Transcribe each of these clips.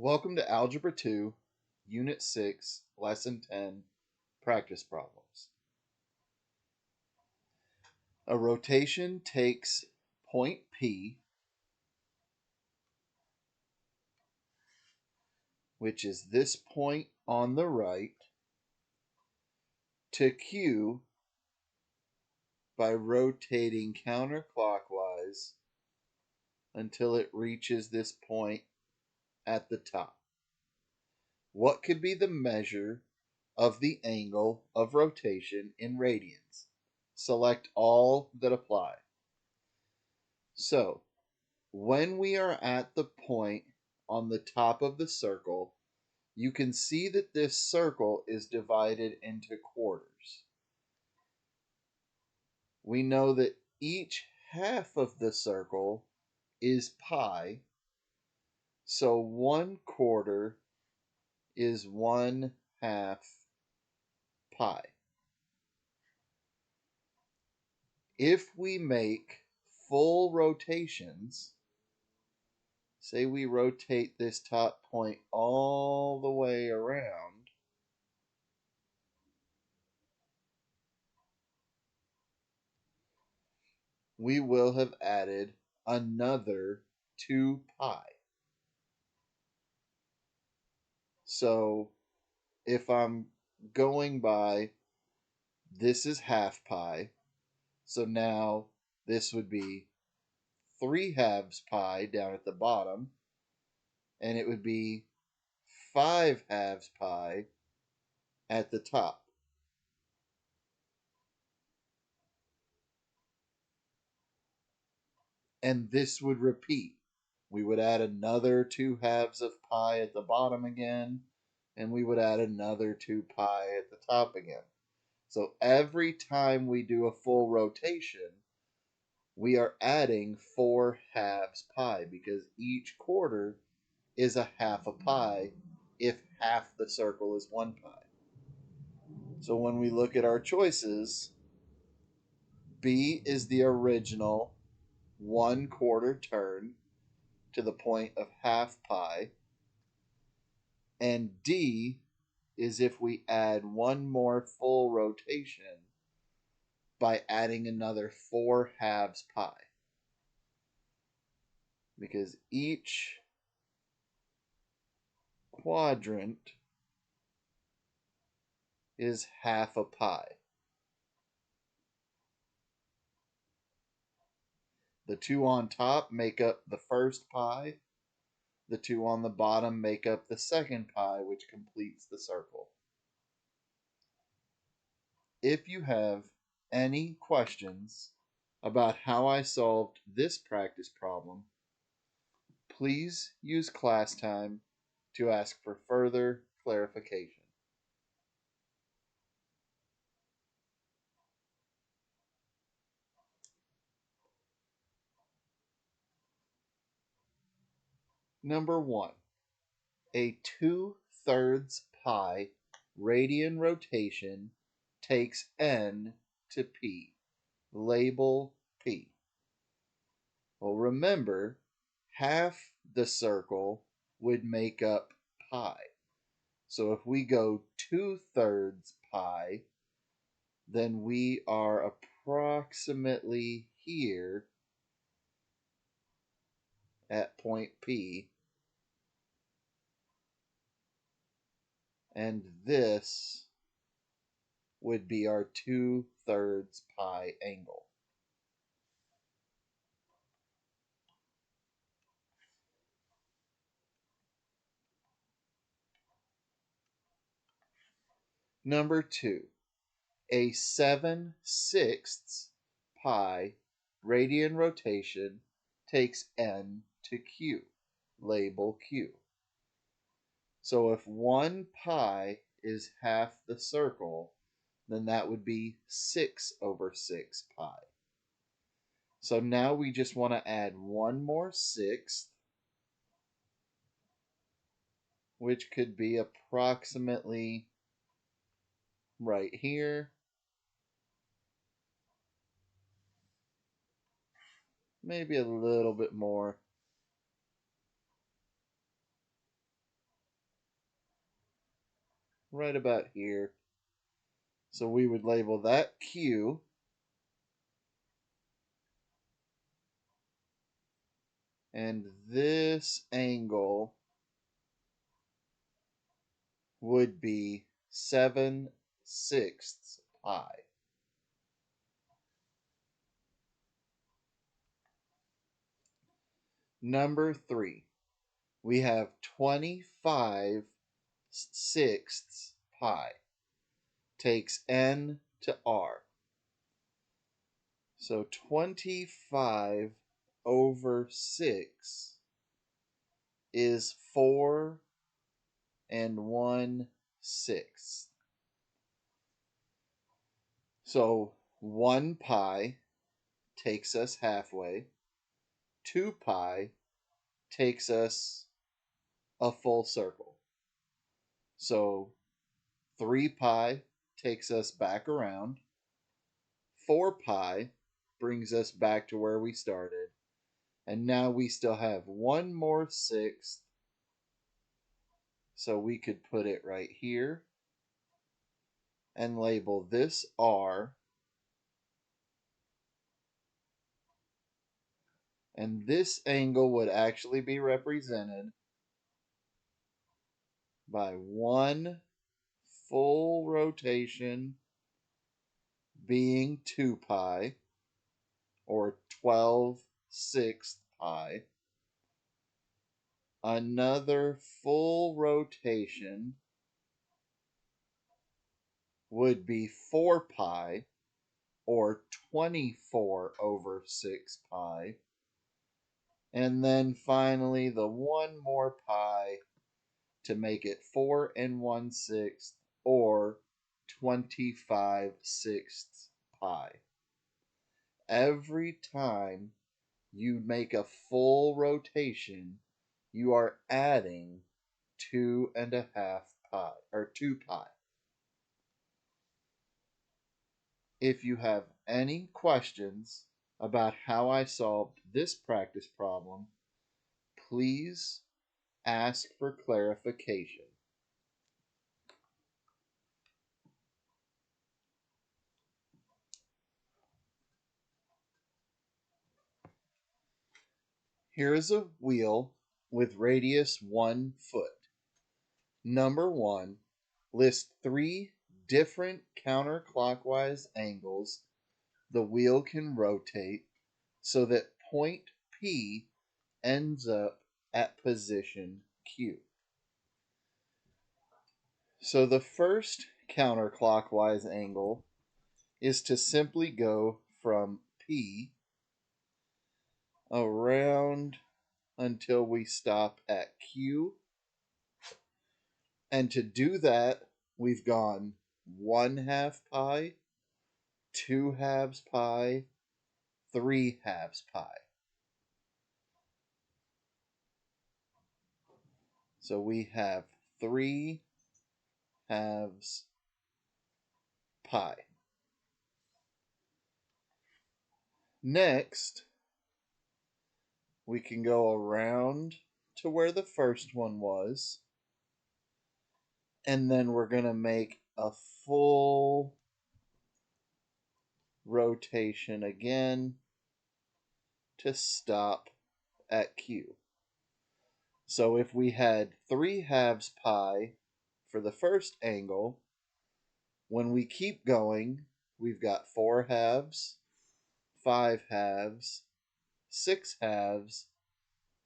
Welcome to Algebra 2, Unit 6, Lesson 10, Practice Problems. A rotation takes point P, which is this point on the right, to Q by rotating counterclockwise until it reaches this point at the top. What could be the measure of the angle of rotation in radians? Select all that apply. So, when we are at the point on the top of the circle, you can see that this circle is divided into quarters. We know that each half of the circle is pi, so 1/4 is 1/2 pi. If we make full rotations, say we rotate this top point all the way around, we will have added another 2 pi. So if I'm going by, this is half pi, so now this would be 3/2 pi down at the bottom, and it would be 5/2 pi at the top. And this would repeat. We would add another 2/2 of pi at the bottom again, and we would add another 2 pi at the top again. So every time we do a full rotation, we are adding 4/2 pi because each quarter is a half a pi if half the circle is 1 pi. So when we look at our choices, B is the original 1/4 turn to the point of half pi, and D is if we add one more full rotation by adding another 4/2 pi. Because each quadrant is half a pi. The two on top make up the first pi. The two on the bottom make up the second pi, which completes the circle. If you have any questions about how I solved this practice problem, please use class time to ask for further clarification. Number 1. A 2/3 pi radian rotation takes n to p. Label p. Well, remember, half the circle would make up pi. So if we go 2/3 pi, then we are approximately here at point P, and this would be our 2/3 pi angle. Number 2, a 7/6 pi radian rotation takes n to q. Label q. So if 1 pi is half the circle, then that would be 6/6 pi. So now we just want to add one more sixth, which could be approximately right here, maybe a little bit more. right about here. So we would label that Q, and this angle would be 7/6 pi. Number 3, we have 25/6 pi. Takes n to r. So 25 over 6 is 4 and 1/6. So 1 pi takes us halfway. 2 pi takes us a full circle. So 3 pi takes us back around. 4 pi brings us back to where we started. And now we still have one more sixth. So we could put it right here and label this R. And this angle would actually be represented by one full rotation being 2 pi, or 12/6 pi. Another full rotation would be 4 pi, or 24/6 pi. And then finally the one more pi to make it 4 and 1/6, or 25/6 pi. Every time you make a full rotation, you are adding 2.5 pi, or 2 pi. If you have any questions about how I solved this practice problem, please ask for clarification. Here is a wheel with radius 1 foot. Number 1, list 3 different counterclockwise angles the wheel can rotate so that point P ends up at position Q. So the first counterclockwise angle is to simply go from P around until we stop at Q. And to do that, we've gone 1/2 pi, 2/2 pi, 3/2 pi. So we have 3/2 pi. Next, we can go around to where the first one was, and then we're going to make a full rotation again to stop at Q. So if we had 3/2 pi for the first angle, when we keep going, we've got 4/2, 5/2, 6/2,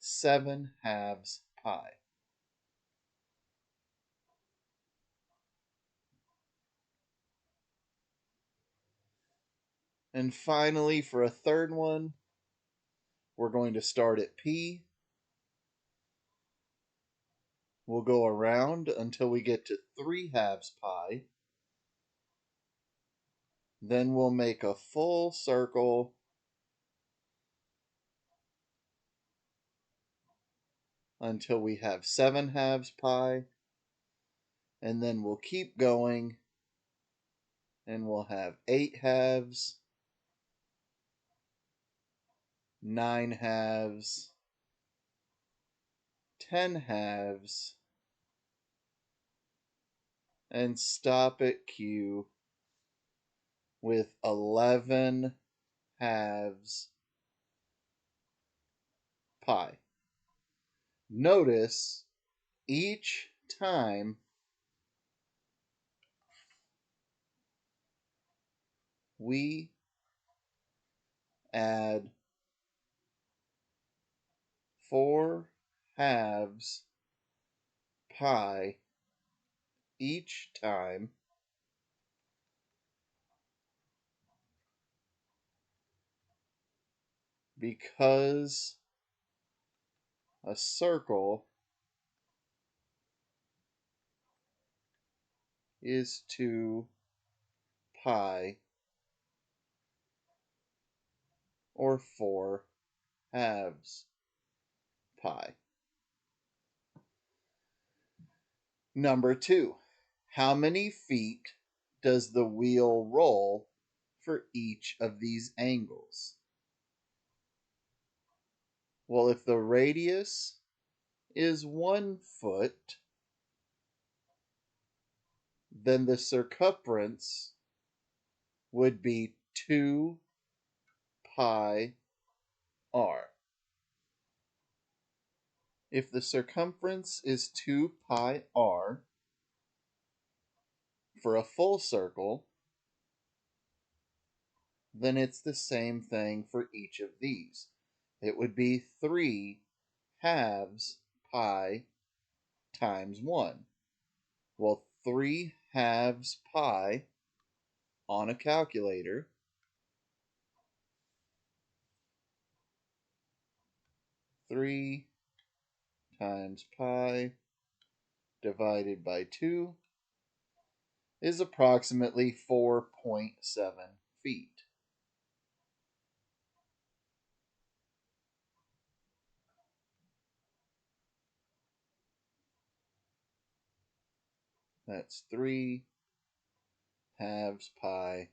7/2 pi. And finally, for a third one, we're going to start at P. We'll go around until we get to 3/2 pi. Then we'll make a full circle until we have 7/2 pi. And then we'll keep going and we'll have 8/2, 9/2, 10/2, and stop at Q with 11 halves pi. Notice each time we add 4 halves pi each time, because a circle is 2 pi or 4 halves pi. Number 2. How many feet does the wheel roll for each of these angles? Well, if the radius is 1 foot, then the circumference would be 2 pi r. If the circumference is 2 pi r for a full circle, then it's the same thing for each of these. It would be 3 halves pi times 1. Well, 3 halves pi on a calculator (3 times pi divided by 2) is approximately 4.7 feet. That's 3 halves pi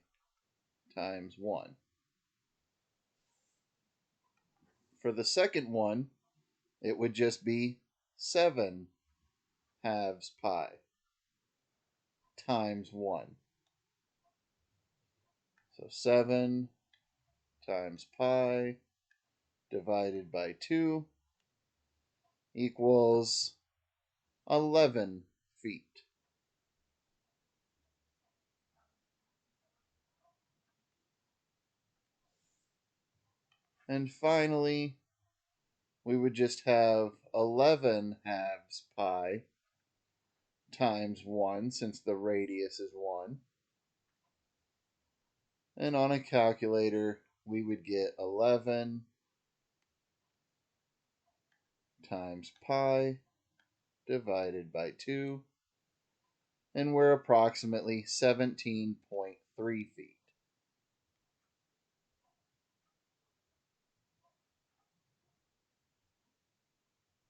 times 1. For the second one, it would just be 7 halves pi times 1. So 7 times pi divided by 2 equals 11 feet. And finally, we would just have 11 halves pi times 1, since the radius is 1. And on a calculator, we would get 11 times pi divided by 2, and we're approximately 17.3 feet.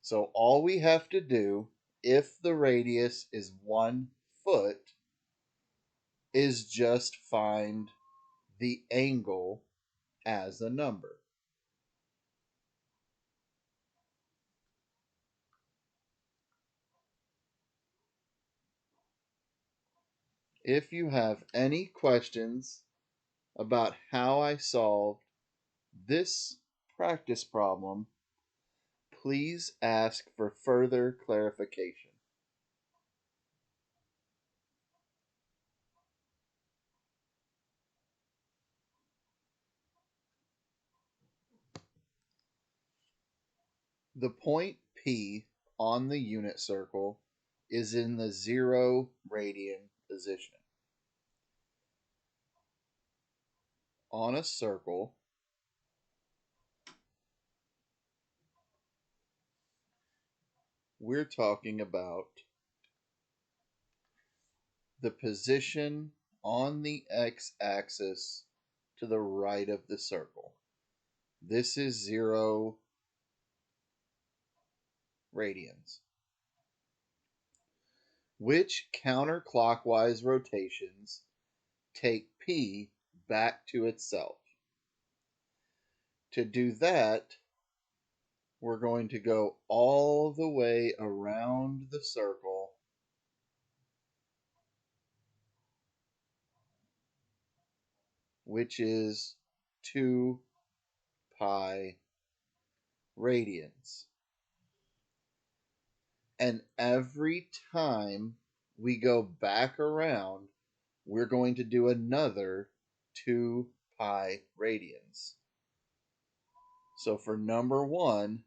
So all we have to do, if the radius is 1 foot, is just find the angle as a number. If you have any questions about how I solved this practice problem, please ask for further clarification. The point P on the unit circle is in the 0 radian position. On a circle, we're talking about the position on the x-axis to the right of the circle. This is 0 radians. Which counterclockwise rotations take P back to itself? To do that, we're going to go all the way around the circle which is 2 pi radians. And every time we go back around, we're going to do another 2 pi radians. So for number 1,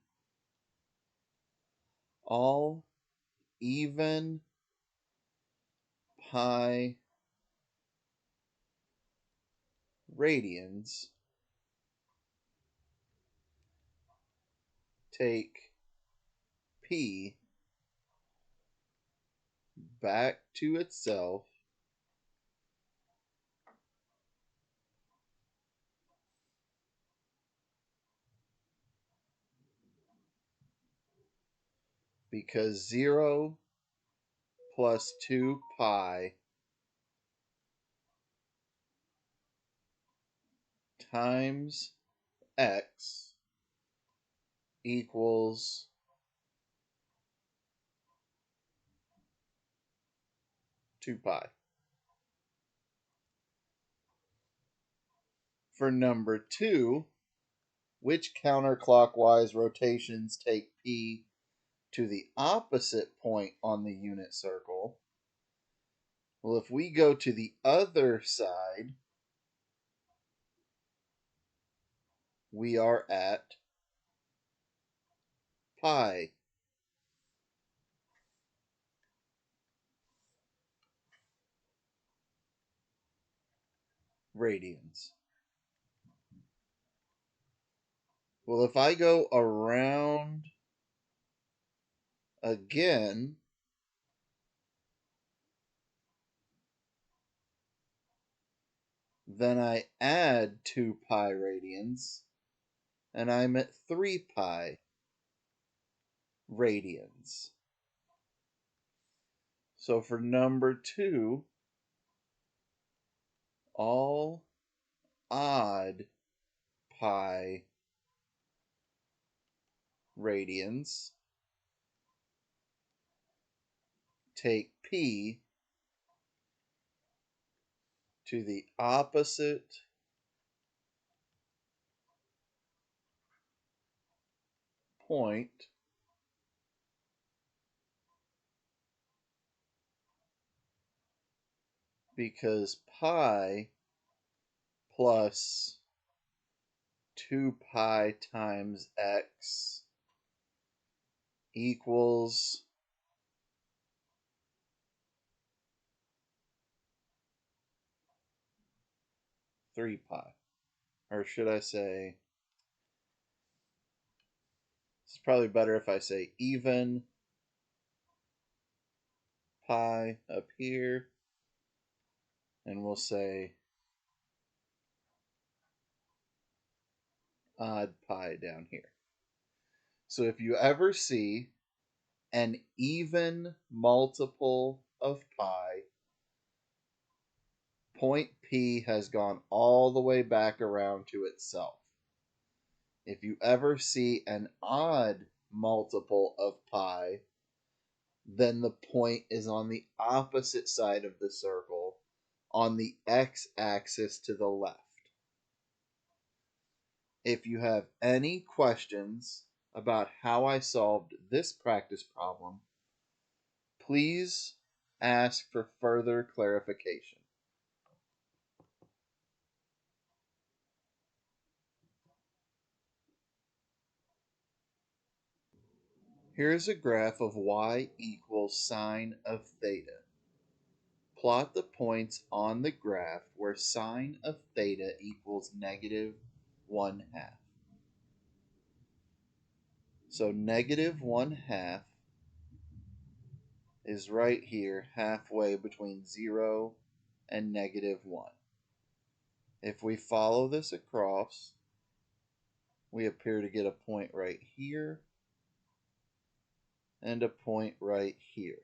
all even pi radians take p back to itself because 0 plus 2 pi times x equals 2 pi. For number 2, which counterclockwise rotations take p to the opposite point on the unit circle? Well, if we go to the other side, we are at pi radians. Well, if I go around again, then I add 2 pi radians, and I'm at 3 pi radians. So for number 2, all odd pi radians take p to the opposite point because pi plus 2 pi times x equals 3 pi. Or should I say, it's probably better if I say even pi up here, and we'll say odd pi down here. So if you ever see an even multiple of pi, point P has gone all the way back around to itself. If you ever see an odd multiple of pi, then the point is on the opposite side of the circle, on the x-axis to the left. If you have any questions about how I solved this practice problem, please ask for further clarification. Here's a graph of y equals sine of theta. Plot the points on the graph where sine of theta equals negative 1/2. So negative 1/2 is right here, halfway between 0 and negative 1. If we follow this across, we appear to get a point right here and a point right here.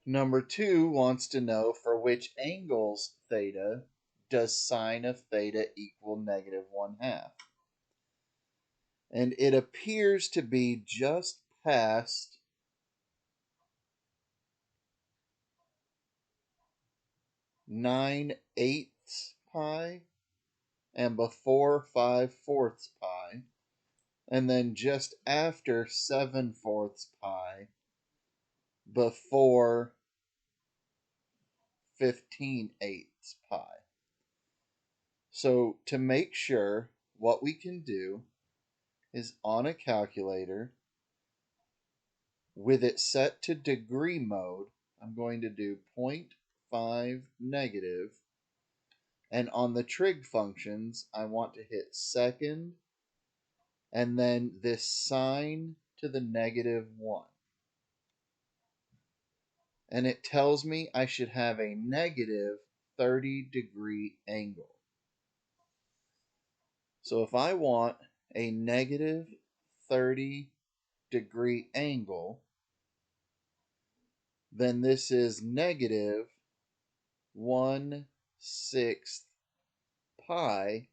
Number 2 wants to know for which angles theta does sine of theta equal negative 1/2. And it appears to be just past 9/8 pi and before 5/4 pi, and then just after 7/4 pi before 15/8 pi. So to make sure, what we can do is on a calculator with it set to degree mode, I'm going to do 0.5 negative, and on the trig functions I want to hit second and then this sign to the -1. And it tells me I should have a negative 30-degree angle. So if I want a negative 30-degree angle, then this is negative 1/6 pi,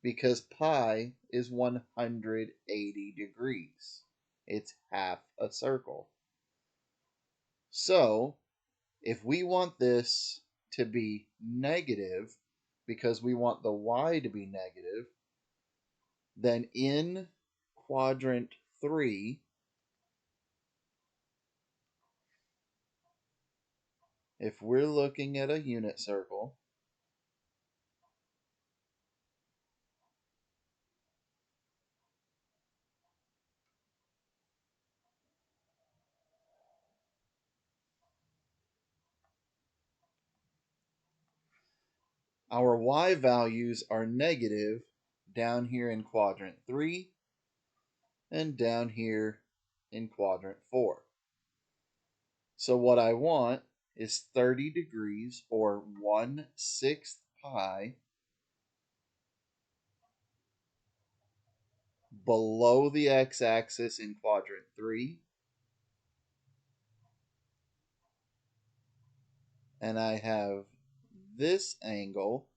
because pi is 180 degrees. It's half a circle. So if we want this to be negative, because we want the y to be negative, then in quadrant 3, if we're looking at a unit circle, our y values are negative down here in quadrant 3 and down here in quadrant 4. So what I want is 30 degrees, or 1/6 pi, below the x-axis in quadrant 3, and I have this angle,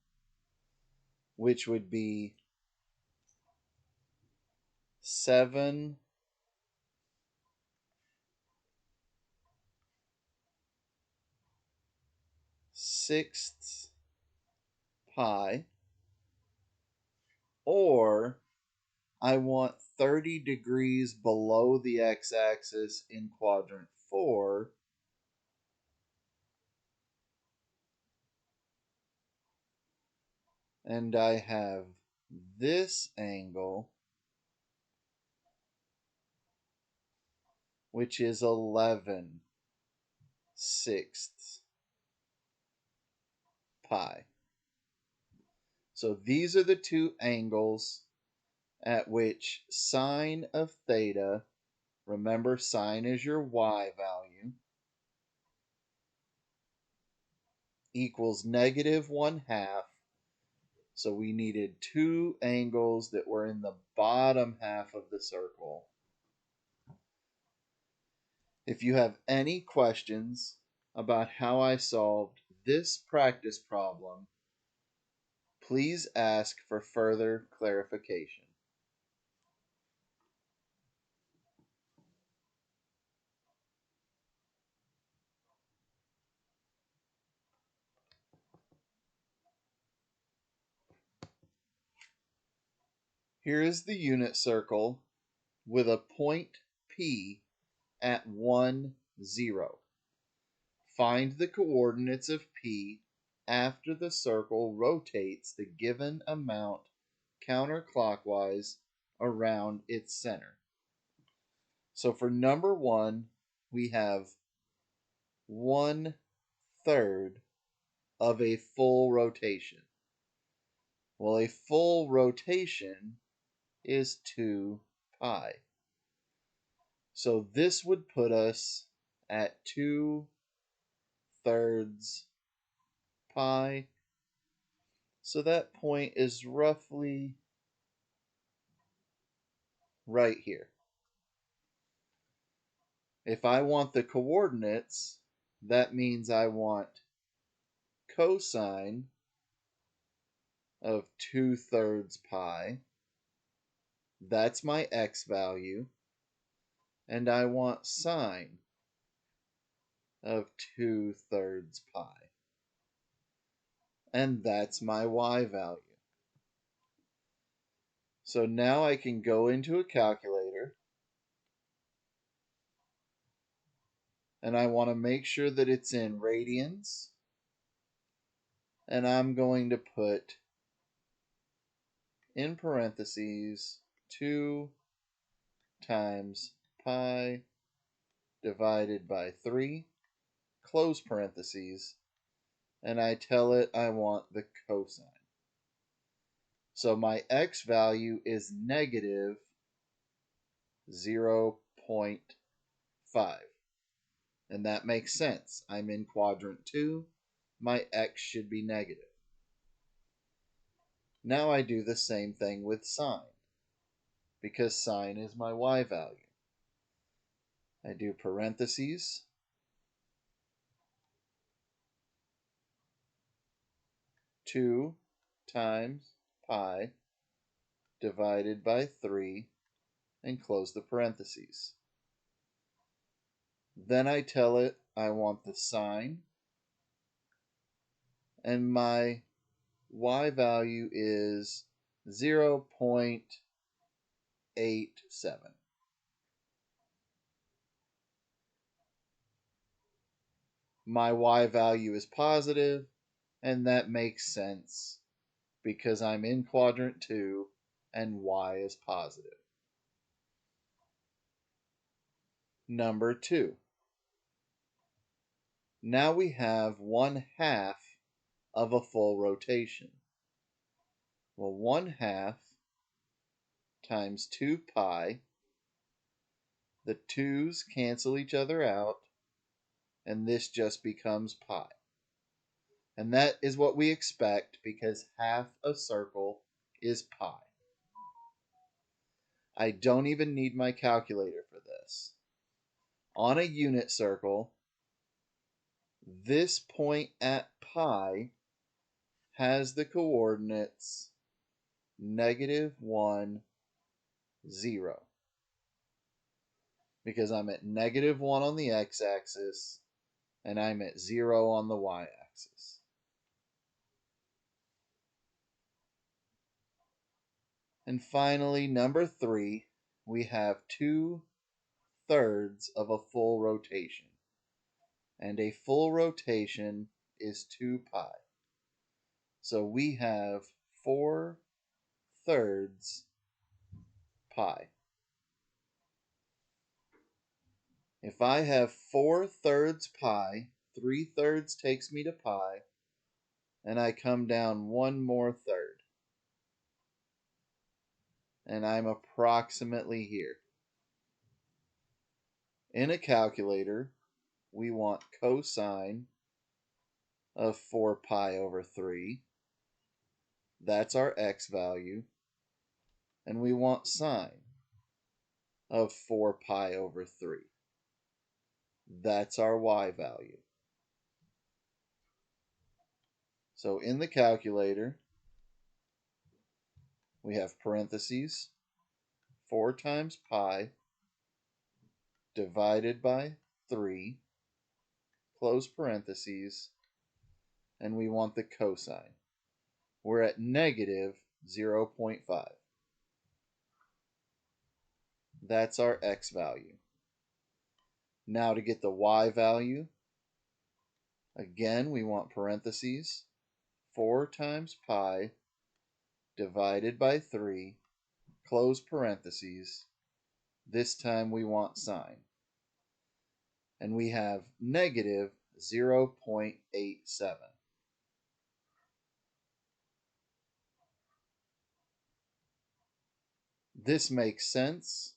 which would be 7/6 pi, or I want 30 degrees below the x-axis in quadrant 4, and I have this angle, which is 11/6 pi. So these are the two angles at which sine of theta, remember sine is your y value, equals -1/2. So we needed two angles that were in the bottom half of the circle. If you have any questions about how I solved this practice problem, please ask for further clarification. Here is the unit circle with a point P at 1, 0. Find the coordinates of P after the circle rotates the given amount counterclockwise around its center. So for number 1, we have 1/3 of a full rotation. Well, a full rotation is 2 pi. So this would put us at 2/3 pi. So that point is roughly right here. If I want the coordinates, that means I want cosine of 2/3 pi. That's my x value. And I want sine of 2/3 pi. and that's my y value. So now I can go into a calculator, and I want to make sure that it's in radians, and I'm going to put in parentheses 2 times pi divided by 3, close parentheses, and I tell it I want the cosine. So my x value is negative 0.5. And that makes sense. I'm in quadrant 2. My x should be negative. Now I do the same thing with sine, because sine is my y value. I do parentheses, 2 times pi divided by 3, and close the parentheses. Then I tell it I want the sine, and my y value is 0.87. My y value is positive, and that makes sense because I'm in quadrant 2 and y is positive. Number 2. Now we have 1/2 of a full rotation. Well, 1/2 times 2 pi, the 2's cancel each other out, and this just becomes pi. And that is what we expect because half a circle is pi. I don't even need my calculator for this. On a unit circle, this point at pi has the coordinates -1, 0. Because I'm at -1 on the x-axis and I'm at 0 on the y-axis. And finally, number 3, we have 2/3 of a full rotation. And a full rotation is 2 pi. So we have 4/3 pi. If I have 4/3 pi, 3/3 takes me to pi, and I come down one more third. And I'm approximately here. In a calculator, we want cosine of 4 pi over 3. That's our x value. And we want sine of 4 pi over 3. That's our y value. So in the calculator, we have parentheses, 4 times pi divided by 3, close parentheses, and we want the cosine. We're at negative 0.5. That's our x value. Now to get the y value, again we want parentheses, 4 times pi divided by 3, close parentheses. This time we want sine. And we have negative 0.87. This makes sense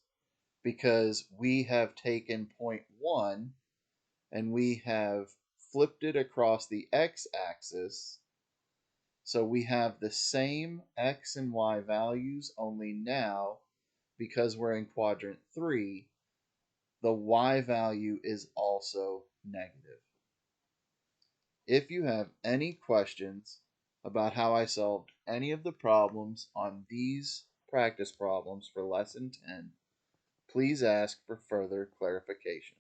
because we have taken point 1 and we have flipped it across the x-axis. So we have the same x and y values, only now, because we're in quadrant 3, the y value is also negative. If you have any questions about how I solved any of the problems on these practice problems for lesson 10, please ask for further clarification.